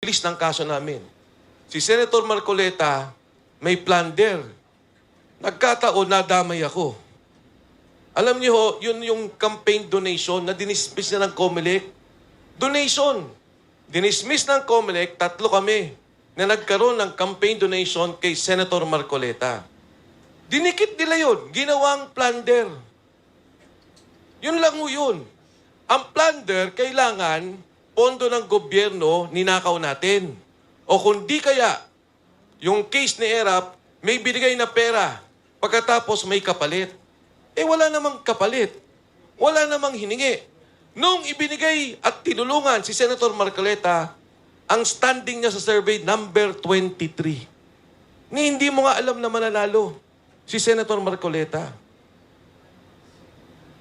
pag-list ng kaso namin. Si Senator Marcoleta may plunder. Nagkataon, nadamay ako. Alam niyo ho, yun yung campaign donation na dinismiss na ng COMELEC. Donation. Dinismiss ng COMELEC, 3 kami na nagkaroon ng campaign donation kay Senator Marcoleta. Dinikit nila yun. Ginawang plunder. Yun lang ho yun. Ang plunder, kailangan pondo ng gobyerno ninakaw natin. O kung di kaya, yung case ni ERAP, may binigay na pera. Pagkatapos may kapalit. Eh wala namang kapalit. Wala namang hiningi. Nung ibinigay at tinulungan si Senator Marcoleta, ang standing niya sa survey, number 23. Ni hindi mo nga alam na mananalo si Senator Marcoleta.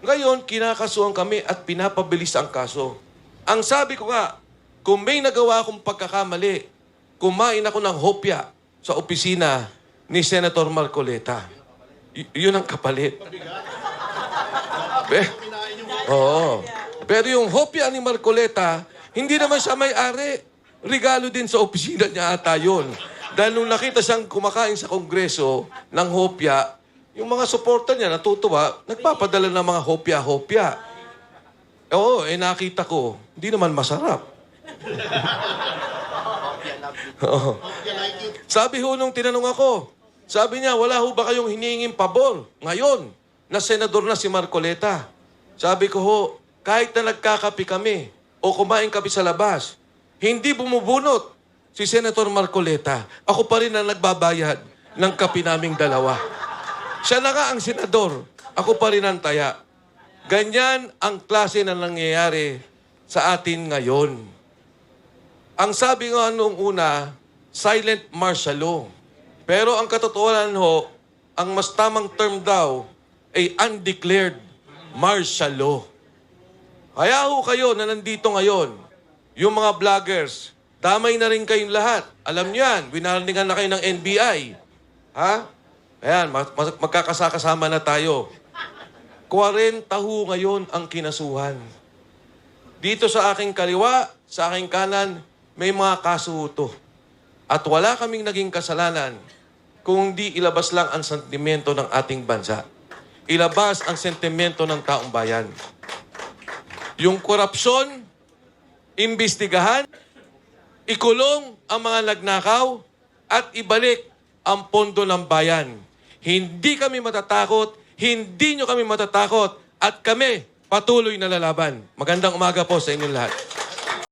Ngayon, kinakasuhan kami at pinapabilis ang kaso. Ang sabi ko nga, kung may nagawa akong pagkakamali, kumain ako ng hopya sa opisina ni Senator Marcoleta. Yun ang kapalit. Oo. Pero yung hopya ni Marcoleta, hindi naman siya may-ari. Regalo din sa opisina niya ata yun. Dahil nung nakita siyang kumakain sa kongreso ng hopya, yung mga suporta niya natutuwa, nagpapadala ng mga hopya-hopya. Oo, nakita ko, hindi naman masarap. Oo. Sabi ho nung tinanong ako, sabi niya, wala ho ba kayong hinihinging pabor ngayon na senador na si Marcoleta? Sabi ko ho, kahit na nagkakapi kami o kumain kami sa labas, hindi bumubunot si Senator Marcoleta. Ako pa rin ang nagbabayad ng kapi naming dalawa. Siya na nga ang senador. Ako pa rin ang taya. Ganyan ang klase na nangyayari sa atin ngayon. Ang sabi nga noong una, silent martial law. Pero ang katotohanan ho, ang mas tamang term daw ay undeclared martial law. Kaya ho kayo na nandito ngayon, yung mga vloggers, damay na rin kayong lahat. Alam niyo yan, winarningan na kayo ng NBI. Ha? Ayan, magkakasakasama na tayo. 40 ho ngayon ang kinasuhan. Dito sa aking kaliwa, sa aking kanan, may mga kaso to. At wala kaming naging kasalanan kung di ilabas lang ang sentimento ng ating bansa. Ilabas ang sentimento ng taong bayan. Yung korupsyon, imbestigahan, ikulong ang mga nagnakaw, at ibalik ang pondo ng bayan. Hindi kami matatakot, hindi nyo kami matatakot, at kami patuloy na lalaban. Magandang umaga po sa inyong lahat.